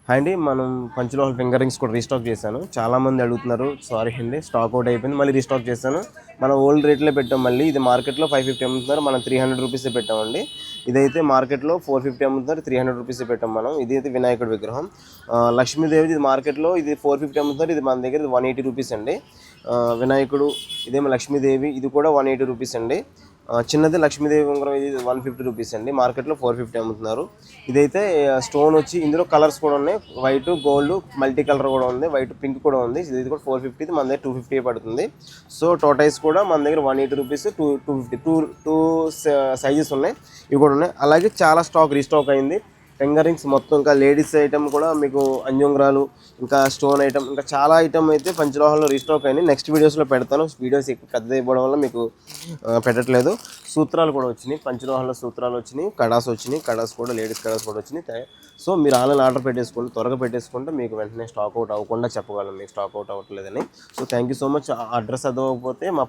Hi అండి, మనం పంచలోహల్ finger rings కూడా రీస్టాక్ చేశాను. చాలామంది అడుగుతున్నారు, సారీ అండి స్టాక్ అవుట్ అయిపోయింది, మళ్ళీ రీస్టాక్ చేశాను. మనం ఓల్డ్ రేట్లో పెట్టాం. మళ్ళీ ఇది మార్కెట్లో 550 అమ్ముతున్నారు, మనం 300 రూపీసే పెట్టామండి. ఇదైతే మార్కెట్లో 450 అమ్ముతున్నారు, 300 రూపీసే పెట్టాం మనం. ఇదైతే వినాయకుడి విగ్రహం. లక్ష్మీదేవిది ఇది మార్కెట్లో ఇది 450 అమ్ముతున్నారు, ఇది మన దగ్గర 180 రూపీస్ అండి. వినాయకుడు ఇదేమో లక్ష్మీదేవి, ఇది కూడా 180 రూపీస్ అండి. చిన్నది లక్ష్మీదేవి ఉంగరం, ఇది 150 రూపీస్ అండి. మార్కెట్లో 450 అమ్ముతున్నారు. ఇదైతే స్టోన్ వచ్చి ఇందులో కలర్స్ కూడా ఉన్నాయి, వైట్ గోల్డ్ మల్టీ కలర్ కూడా ఉంది, వైట్ పింక్ కూడా ఉంది. ఇది కూడా 450, మన దగ్గర 250 పడుతుంది. సో టోటైస్ కూడా మన దగ్గర 180 రూపీస్, 250 టూ సైజెస్ ఉన్నాయి, ఇవి కూడా ఉన్నాయి. అలాగే చాలా స్టాక్ రీస్టాక్ అయింది. ఫింగర్ రింగ్స్ మొత్తం, ఇంకా లేడీస్ ఐటమ్ కూడా మీకు అంజుంగ్రాలు, ఇంకా స్టోన్ ఐటమ్, ఇంకా చాలా ఐటమ్ అయితే పంచలోహంలో రీస్టాక్ అయింది. నెక్స్ట్ వీడియోస్లో పెడతాను. వీడియోస్ ఎక్కువ పెద్దది అయిపోవడం వల్ల మీకు పెట్టట్లేదు. సూత్రాలు కూడా వచ్చినాయి, పంచలోహంలో సూత్రాలు వచ్చినాయి, కడాస్ వచ్చినాయి, కడాస్ కూడా లేడీస్ కడాస్ కూడా వచ్చినాయి. సో మీరు ఆన్లైన్ ఆర్డర్ పెట్టేసుకోండి, త్వరగా పెట్టేసుకుంటే మీకు వెంటనే స్టాక్ అవుట్ అవ్వకుండా చెప్పగలను మీకు స్టాక్ అవుట్ అవ్వట్లేదని. So thank you so much. Address అదవకపోతే మా